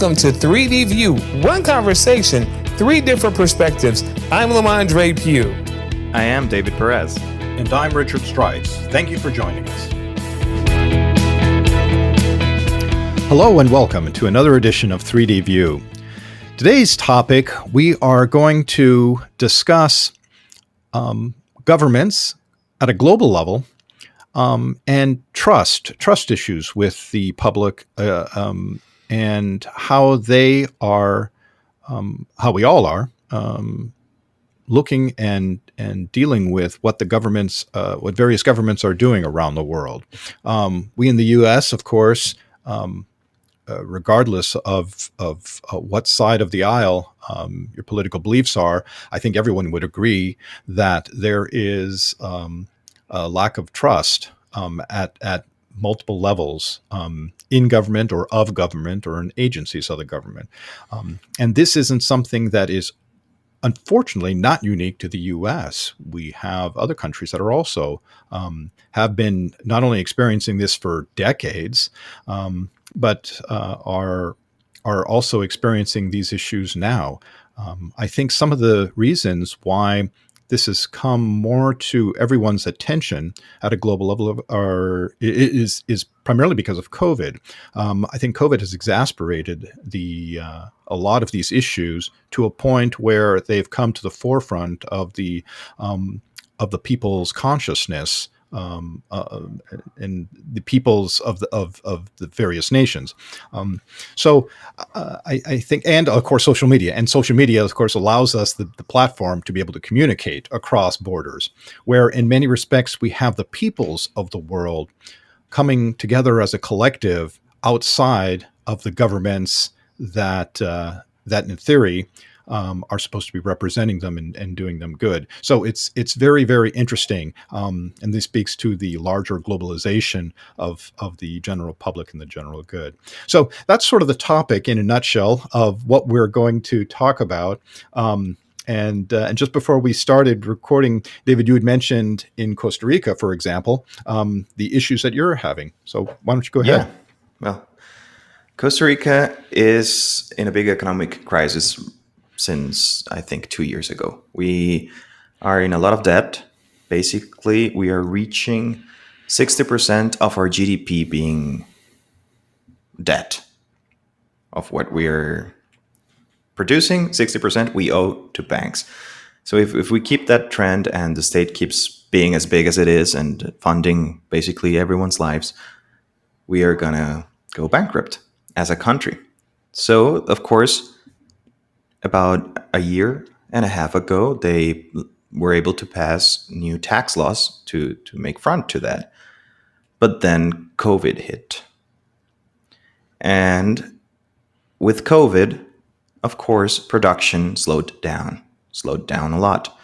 Welcome to 3D View, one conversation, three different perspectives. I'm Lamondre Pugh. I am David Perez. And I'm Richard Strice. Thank you for joining us. Hello and welcome to another edition of 3D View. Today's topic, we are going to discuss governments at a global level and trust issues with the public and how they are, how we all are, looking and dealing with what the governments, what various governments are doing around the world. We in the U.S., of course, regardless of what side of the aisle your political beliefs are, I think everyone would agree that there is a lack of trust at multiple levels in government or in agencies of the government. And this isn't something that is unfortunately not unique to the U.S. We have other countries that are also have been not only experiencing this for decades, but are also experiencing these issues now. I think some of the reasons why this has come more to everyone's attention at a global level is primarily because of COVID. I think COVID has exacerbated a lot of these issues to a point where they've come to the forefront of the people's consciousness. And the peoples of the various nations. I think, and of course, social media, of course, allows us the platform to be able to communicate across borders, where in many respects we have the peoples of the world coming together as a collective outside of the governments that in theory are supposed to be representing them and doing them good. So it's very, very interesting. And this speaks to the larger globalization of the general public and the general good. So that's sort of the topic in a nutshell of what we're going to talk about. And just before we started recording, David, you had mentioned in Costa Rica, for example, the issues that you're having. So why don't you go ahead? Yeah, well, Costa Rica is in a big economic crisis since, I think, 2 years ago. We are in a lot of debt. Basically, we are reaching 60% of our GDP being debt. Of what we're producing, 60% we owe to banks. So if we keep that trend and the state keeps being as big as it is and funding basically everyone's lives, we are going to go bankrupt as a country. So, of course, about a year and a half ago, they were able to pass new tax laws to make front to that. But then COVID hit. And with COVID, of course, production slowed down a lot.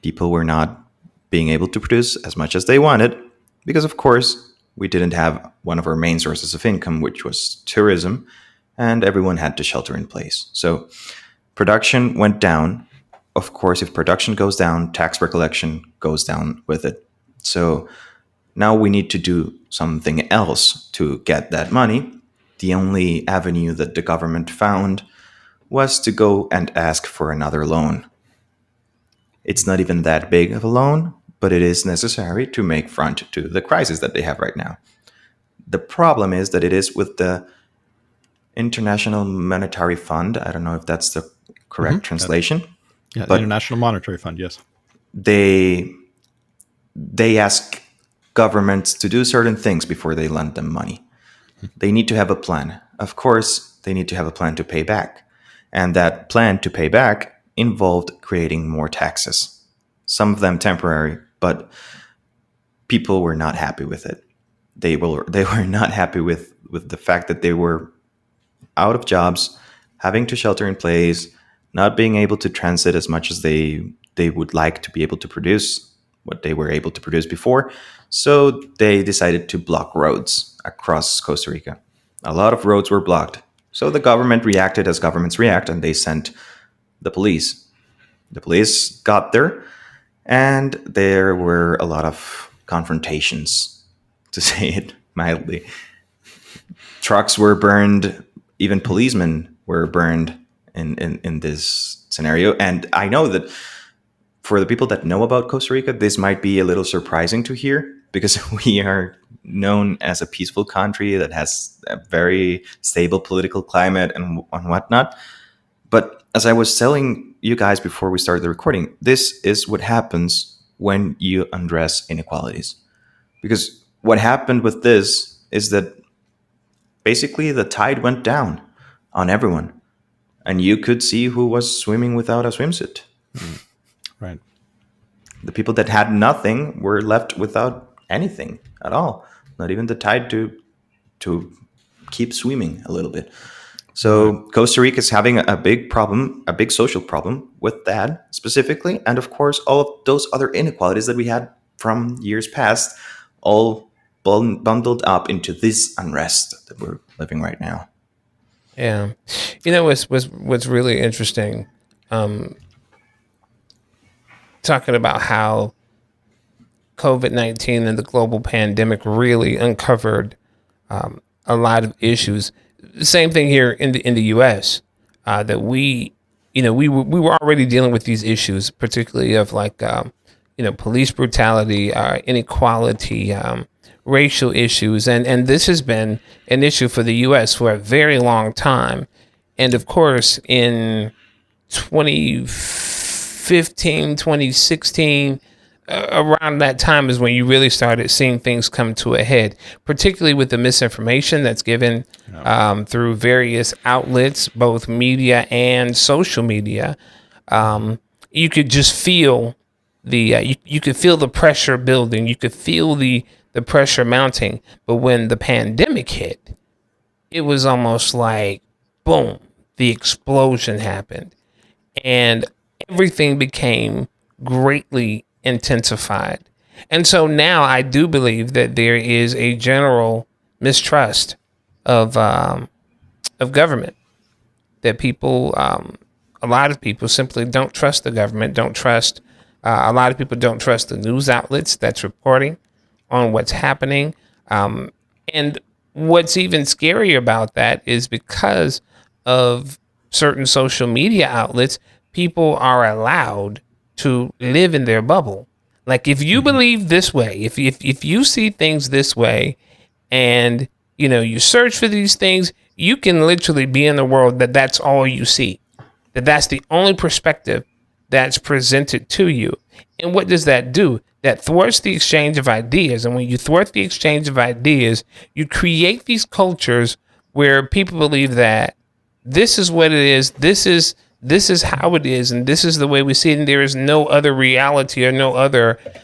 People were not being able to produce as much as they wanted because, of course, we didn't have one of our main sources of income, which was tourism, and everyone had to shelter in place. So production went down. Of course, if production goes down, tax recollection goes down with it. So now we need to do something else to get that money. The only avenue that the government found was to go and ask for another loan. It's not even that big of a loan, but it is necessary to make front to the crisis that they have right now. The problem is that it is with the International Monetary Fund. I don't know if that's the correct translation. Yeah, the International Monetary Fund, yes. They ask governments to do certain things before they lend them money. They need to have a plan. Of course, they need to have a plan to pay back. And that plan to pay back involved creating more taxes. Some of them temporary, but people were not happy with it. They were not happy with the fact that they were out of jobs, having to shelter in place, not being able to transit as much as they would like to be able to produce what they were able to produce before. So they decided to block roads across Costa Rica. A lot of roads were blocked. So the government reacted as governments react, and they sent the police. The police got there, and there were a lot of confrontations, to say it mildly. Trucks were burned, even policemen were burned in this scenario. And I know that for the people that know about Costa Rica, this might be a little surprising to hear, because we are known as a peaceful country that has a very stable political climate and whatnot. But as I was telling you guys before we started the recording, this is what happens when you undress inequalities. Because what happened with this is that basically the tide went down on everyone, and you could see who was swimming without a swimsuit. Right. The people that had nothing were left without anything at all, not even the tide to keep swimming a little bit. So Costa Rica is having a big problem, a big social problem with that specifically. And of course, all of those other inequalities that we had from years past, all bundled up into this unrest that we're living right now. Yeah. You know, what's really interesting, talking about how COVID-19 and the global pandemic really uncovered a lot of issues. Same thing here in the U.S. That we were already dealing with these issues, particularly of like police brutality, inequality, racial issues, and this has been an issue for the U.S. for a very long time. And of course, in 2015, 2016, around that time is when you really started seeing things come to a head, particularly with the misinformation that's given through various outlets, both media and social media. You could just feel you could feel the pressure building. You could feel the pressure mounting. But when the pandemic hit, it was almost like, boom, the explosion happened. And everything became greatly intensified. And so now I do believe that there is a general mistrust of government, that people, a lot of people simply don't trust the government, don't trust, a lot of people don't trust the news outlets that's reporting on what's happening. And what's even scarier about that is because of certain social media outlets, people are allowed to live in their bubble. Like if you believe this way, if you see things this way, and you search for these things, you can literally be in the world that's all you see, that's the only perspective that's presented to you. And what does that do? That thwarts the exchange of ideas. And when you thwart the exchange of ideas, you create these cultures where people believe that this is what it is, this is how it is, and this is the way we see it, and there is no other reality or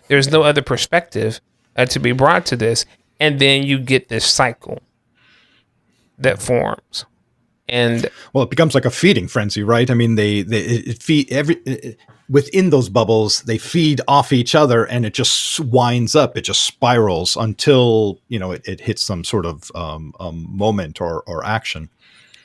there's no other perspective to be brought to this. And then you get this cycle that forms. And well, it becomes like a feeding frenzy, right? I mean, they feed within those bubbles, they feed off each other, and it just winds up, it just spirals until it hits some sort of moment or action.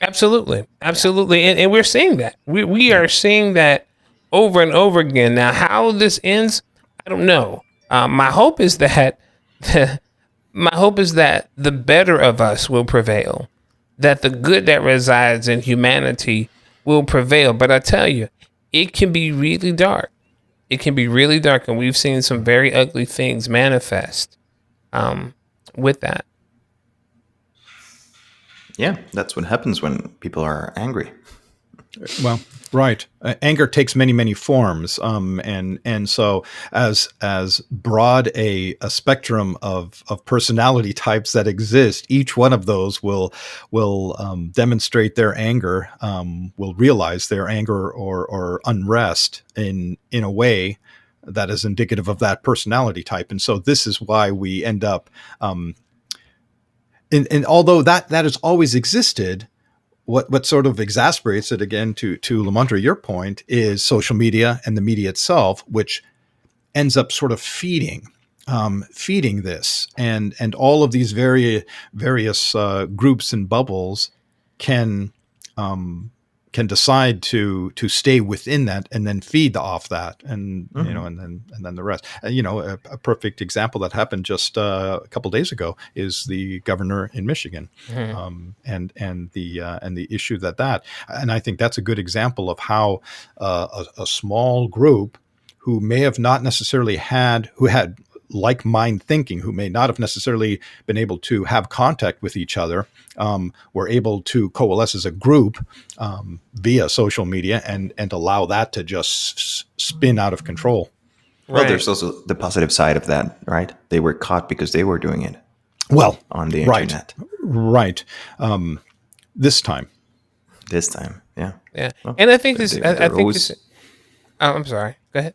Absolutely. And we're seeing that. We are seeing that over and over again. Now, how this ends, I don't know. My hope is that the better of us will prevail, that the good that resides in humanity will prevail. But I tell you, it can be really dark. It can be really dark, and we've seen some very ugly things manifest with that. Yeah, that's what happens when people are angry. Well, right. Anger takes many, many forms, and so as broad a spectrum of personality types that exist, each one of those will demonstrate their anger, will realize their anger or unrest in a way that is indicative of that personality type, and so this is why we end up. And although that has always existed, what sort of exasperates it, again, to Lamondre, your point, is social media and the media itself, which ends up sort of feeding this, and all of these various groups and bubbles can can decide to stay within that and then feed off that, and Mm-hmm. and then the rest. A perfect example that happened just a couple days ago is the governor in Michigan, Mhm. and the issue that, and I think that's a good example of how a small group who may have not necessarily who had like mind thinking, who may not have necessarily been able to have contact with each other, were able to coalesce as a group via social media and allow that to just spin out of control. Well, Right. there's also the positive side of that, right? They were caught because they were doing it Well, on the right, internet right. This time, this time. Yeah. Yeah. Well, And I think this. I they're think this. always. Oh, I'm sorry. Go ahead.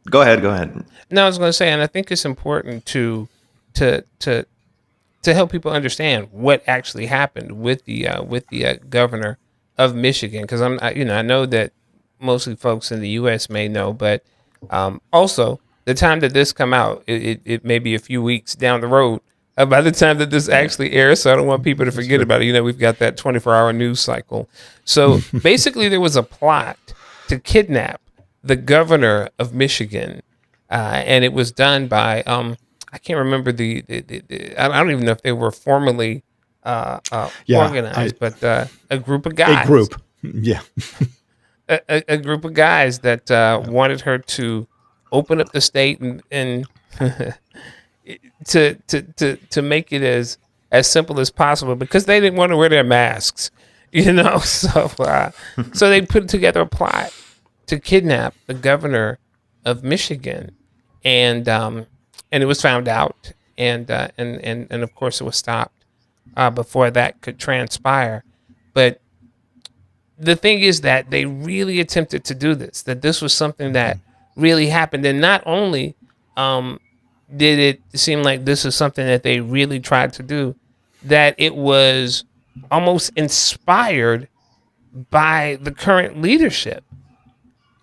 Go ahead. Go ahead. No, I was going to say, and I think it's important to to to help people understand what actually happened with the governor of Michigan, because I know that mostly folks in the U.S. may know, but also the time that this come out, it may be a few weeks down the road. By the time that this actually airs, so I don't want people to forget about it. We've got that 24-hour news cycle. So basically, there was a plot to kidnap the governor of Michigan, and it was done by I can't remember I don't even know if they were formally Yeah, organized, but a group of a guys, group, yeah, a group of guys that wanted her to open up the state and to make it as simple as possible, because they didn't want to wear their masks, so they put together a plot to kidnap the governor of Michigan, and it was found out, and of course it was stopped before that could transpire. But the thing is that they really attempted to do this. That this was something that really happened, and not only um, did it seem like this is something that they really tried to do, that it was almost inspired by the current leadership.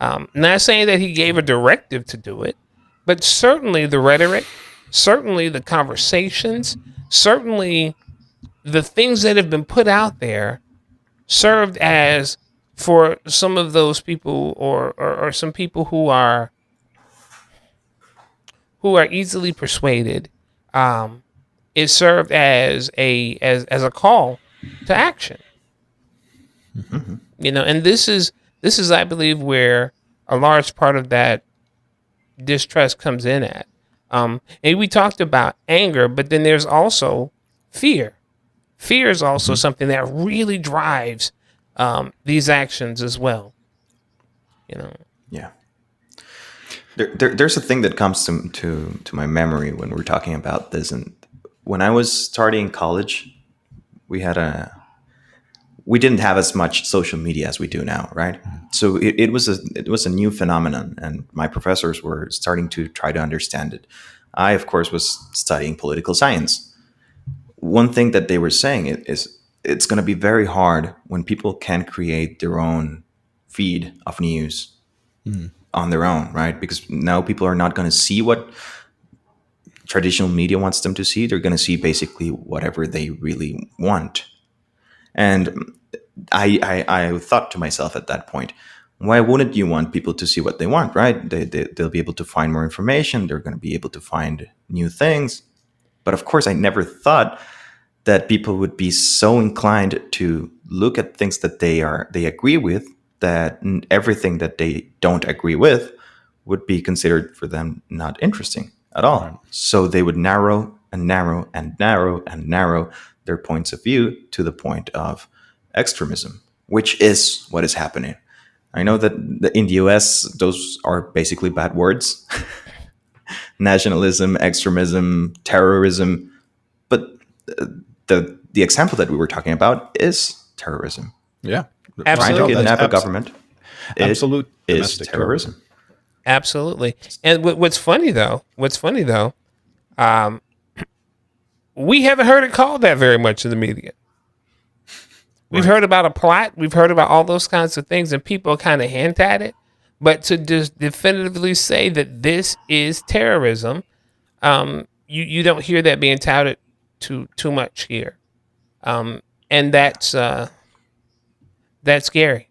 Not saying that he gave a directive to do it, but certainly the rhetoric, certainly the conversations, certainly the things that have been put out there served as, for some of those people, or some people who are easily persuaded, um, it served as a call to action. And this is I believe where a large part of that distrust comes in at. And we talked about anger, but then there's also fear. Fear is also something that really drives these actions as well. Yeah. There's a thing that comes to my memory when we're talking about this. And when I was starting college, we didn't have as much social media as we do now, right? So it was a new phenomenon, and my professors were starting to try to understand it. I, of course, was studying political science. One thing that they were saying is it's going to be very hard when people can create their own feed of news on their own, right? Because now people are not going to see what traditional media wants them to see. They're going to see basically whatever they really want. And I thought to myself at that point, why wouldn't you want people to see what they want, right? They'll be able to find more information. They're going to be able to find new things. But of course, I never thought that people would be so inclined to look at things that they agree with, that everything that they don't agree with would be considered for them not interesting at all. Right. So they would narrow and narrow and narrow and narrow their points of view to the point of extremism, which is what is happening. I know that in the US, those are basically bad words. Nationalism, extremism, terrorism. But the example that we were talking about is terrorism. Yeah. Absolutely. Trying to kidnap a government absolute is terrorism. Absolutely. And what's funny though, we haven't heard it called that very much in the media. We've heard about a plot. We've heard about all those kinds of things, and people kind of hint at it. But to just definitively say that this is terrorism, you don't hear that being touted too much here. And that's That's scary.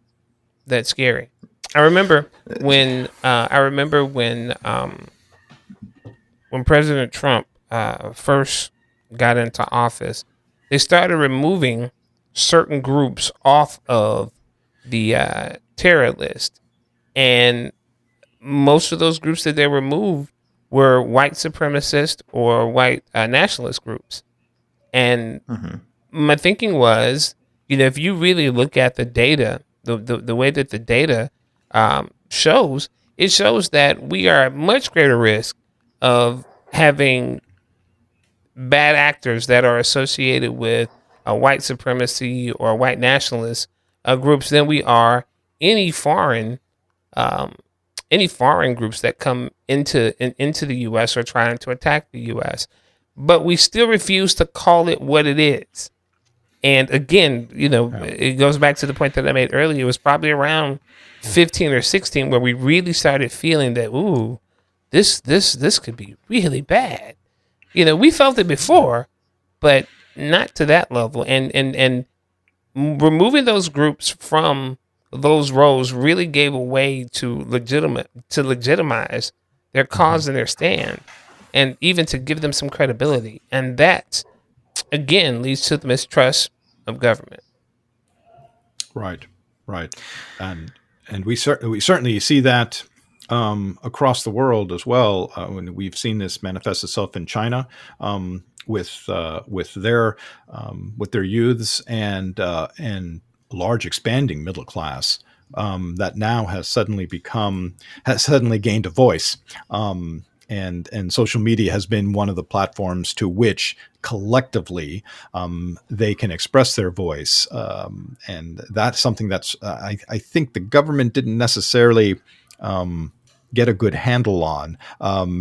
That's scary. I remember when President Trump first got into office, they started removing certain groups off of the terror list, and most of those groups that they removed were white supremacist or white nationalist groups. And my thinking was, if you really look at the data, the way that the data shows, it shows that we are at much greater risk of having bad actors that are associated with white supremacy or white nationalist groups than we are any foreign um, any foreign groups that come into the U.S. or trying to attack the U.S. But we still refuse to call it what it is. And again, it goes back to the point that I made earlier. It was probably around 15 or 16 where we really started feeling that, ooh, this could be really bad. We felt it before, but not to that level. And removing those groups from those roles really gave a way to legitimize their cause and their stand, and even to give them some credibility. And that again leads to the mistrust of government. Right, right, and we certainly see that across the world as well. When we've seen this manifest itself in China, with their youths and large expanding middle class that now has suddenly gained a voice. And social media has been one of the platforms to which collectively they can express their voice, and that's something that's I think the government didn't necessarily get a good handle on,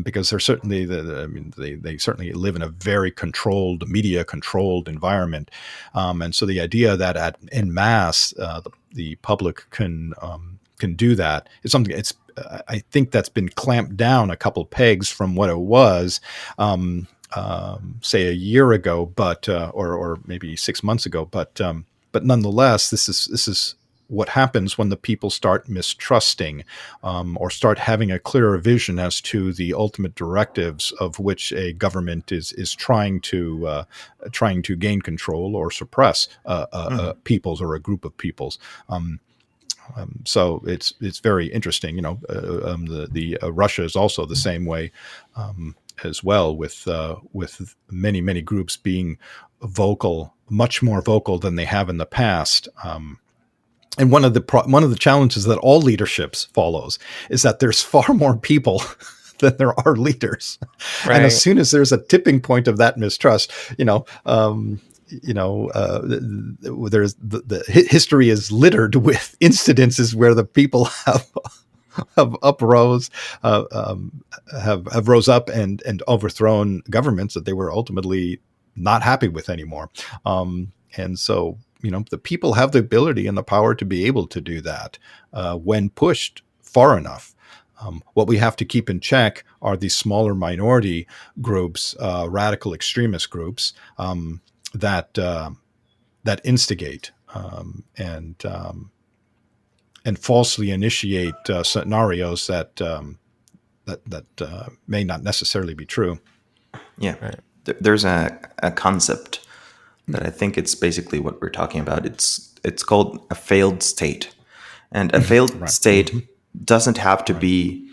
because they're certainly they certainly live in a very media controlled environment, and so the idea that en masse the public can do that is something. I think that's been clamped down a couple pegs from what it was, say a year ago, but or maybe 6 months ago. But nonetheless, this is what happens when the people start mistrusting, or start having a clearer vision as to the ultimate directives of which a government is trying to gain control or suppress peoples or a group of peoples. So it's very interesting. Russia is also the same way as well, with many groups being vocal, much more vocal than they have in the past. And one of the challenges that all leaderships follows is that there's far more people than there are leaders, Right. And as soon as there's a tipping point of that mistrust, there's the history is littered with incidences where the people have uprose, have rose up and overthrown governments that they were ultimately not happy with anymore. And so, the people have the ability and the power to be able to do that when pushed far enough. What we have to keep in check are these smaller minority groups, radical extremist groups, that instigate and falsely initiate scenarios that may not necessarily be true. Yeah, right. There's a concept that I think it's basically what we're talking about. It's called a failed state, and a failed Right. state doesn't have to be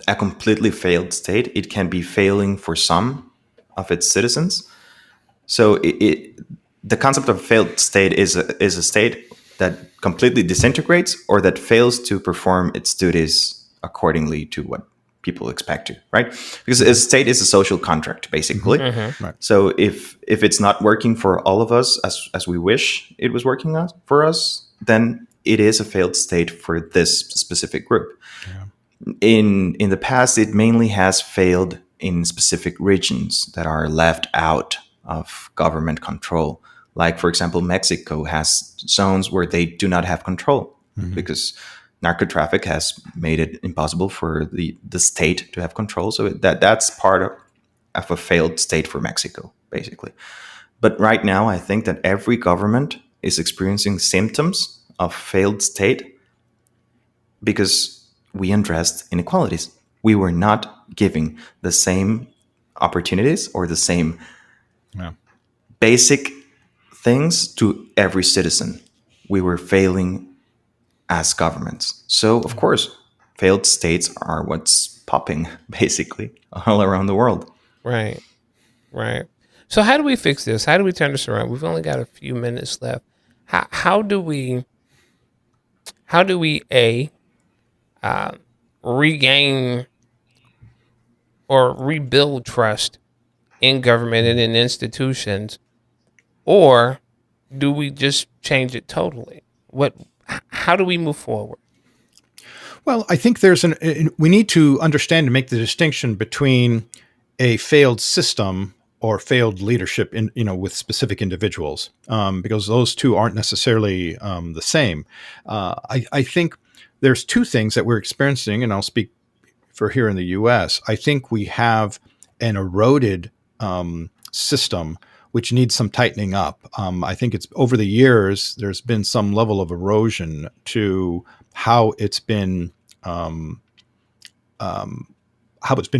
a completely failed state. It can be failing for some of its citizens. So the concept of a failed state is a state that completely disintegrates or that fails to perform its duties accordingly to what people expect to, right? Because a state is a social contract, basically. Mm-hmm. Right. So if it's not working for all of us as we wish it was working for us, then it is a failed state for this specific group. Yeah. In the past, it mainly has failed in specific regions that are left out of government control. Like, for example, Mexico has zones where they do not have control because narco-traffic has made it impossible for the state to have control. So that's part of a failed state for Mexico, basically. But right now, I think that every government is experiencing symptoms of failed state because we addressed inequalities. We were not giving the same opportunities or the same Yeah. basic things to every citizen. We were failing as governments. So, of course, failed states are what's popping basically all around the world. Right. Right. So how do we fix this? How do we turn this around? We've only got a few minutes left. How do we a regain or rebuild trust in government and in institutions, or do we just change it totally? How do we move forward? Well, I think we need to understand and make the distinction between a failed system or failed leadership with specific individuals, because those two aren't necessarily the same. I think there's two things that we're experiencing, and I'll speak for here in the U.S. I think we have an eroded system which needs some tightening up. I think it's over the years there's been some level of erosion to how it's been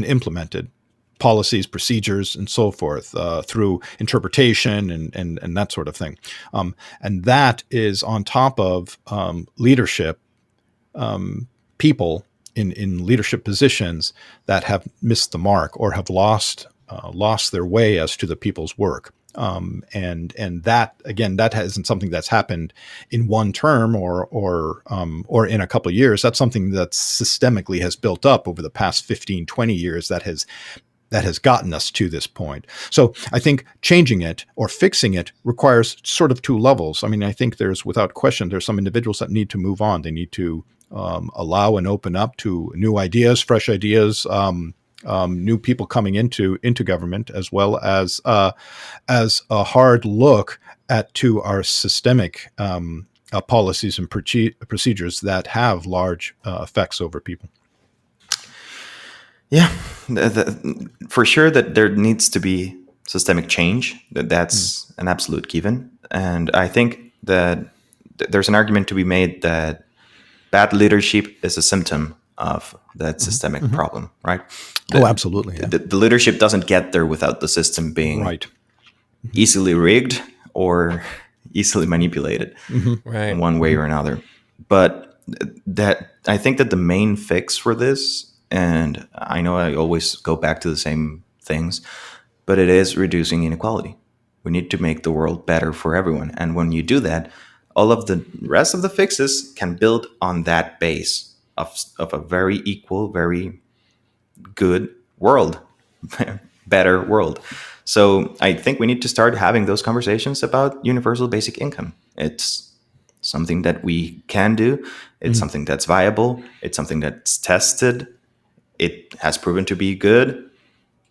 implemented, policies, procedures, and so forth, through interpretation and that sort of thing. And that is on top of leadership, people in leadership positions that have missed the mark or have lost their way as to the people's work. And that, again, that isn't something that's happened in one term or in a couple of years. That's something that systemically has built up over the past 15, 20 years that has gotten us to this point. So I think changing it or fixing it requires sort of two levels. I mean, I think without question, there's some individuals that need to move on. They need to allow and open up to new ideas, fresh ideas, new people coming into government, as well as a hard look to our systemic policies and procedures that have large effects over people. Yeah, for sure that there needs to be systemic change. That's an absolute given. And I think that there's an argument to be made that bad leadership is a symptom of that systemic problem, right? Absolutely. Yeah. The leadership doesn't get there without the system being right, easily rigged or easily manipulated Right. in one way or another. But that I think that the main fix for this, and I know I always go back to the same things, but it is reducing inequality. We need to make the world better for everyone. And when you do that, all of the rest of the fixes can build on that base of a very equal, very good world, better world. So I think we need to start having those conversations about universal basic income. It's something that we can do. It's something that's viable. It's something that's tested. It has proven to be good.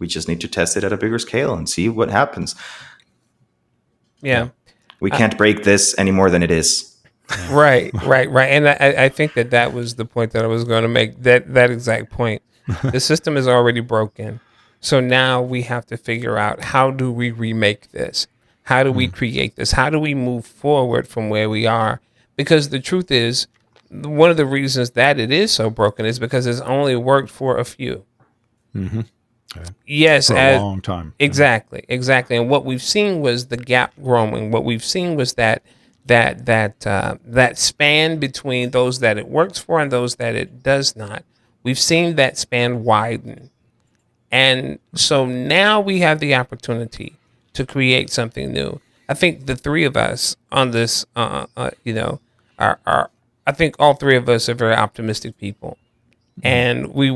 We just need to test it at a bigger scale and see what happens. Yeah. We can't break this any more than it is. Right. And I think that was the point that I was going to make, that exact point. The system is already broken. So now we have to figure out, how do we remake this? How do we create this? How do we move forward from where we are? Because the truth is, one of the reasons that it is so broken is because it's only worked for a few. Yes, for a long time. Exactly. And what we've seen was the gap growing. What we've seen was that span between those that it works for and those that it does not. We've seen that span widen. And so now we have the opportunity to create something new. I think the three of us on this, I think all three of us are very optimistic people. And we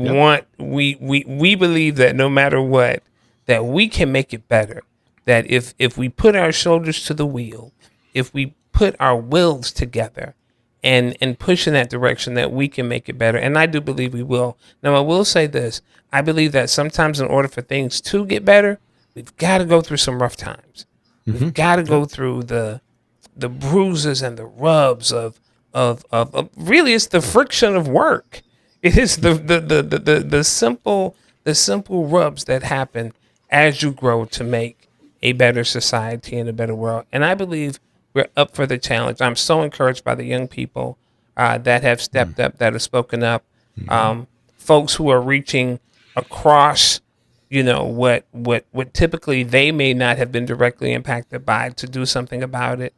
believe that no matter what, that we can make it better. That if we put our shoulders to the wheel, if we put our wills together and push in that direction, that we can make it better. And I do believe we will. Now, I will say this. I believe that sometimes in order for things to get better, we've got to go through some rough times. We've got to go through the bruises and the rubs of really, it's the friction of work. It is the simple rubs that happen as you grow to make a better society and a better world. And I believe we're up for the challenge. I'm so encouraged by the young people that have stepped up, that have spoken up. Folks who are reaching across, what typically they may not have been directly impacted by, to do something about it.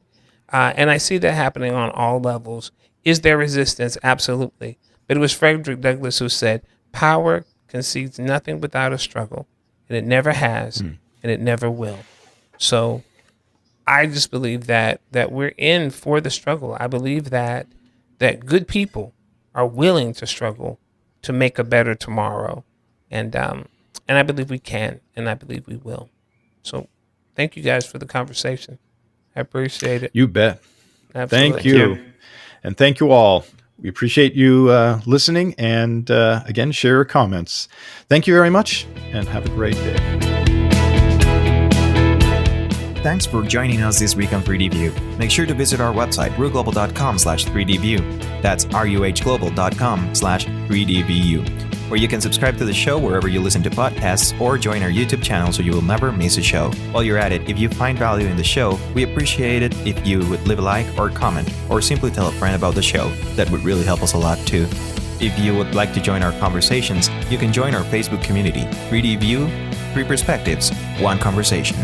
And I see that happening on all levels. Is there resistance? Absolutely. But it was Frederick Douglass who said, power concedes nothing without a struggle, and it never has, and it never will. So I just believe that we're in for the struggle. I believe that good people are willing to struggle to make a better tomorrow. And I believe we can, and I believe we will. So thank you guys for the conversation. I appreciate it. You bet. Absolutely. Thank you. And thank you all. We appreciate you listening, and again, share your comments. Thank you very much, and have a great day. Thanks for joining us this week on 3D View. Make sure to visit our website, ruglobal.com/3dview. That's ruhglobal.com/3dvu, where you can subscribe to the show wherever you listen to podcasts, or join our YouTube channel so you will never miss a show. While you're at it, if you find value in the show, we appreciate it if you would leave a like or comment, or simply tell a friend about the show. That would really help us a lot too. If you would like to join our conversations, you can join our Facebook community, 3D View, 3 Perspectives, 1 Conversation.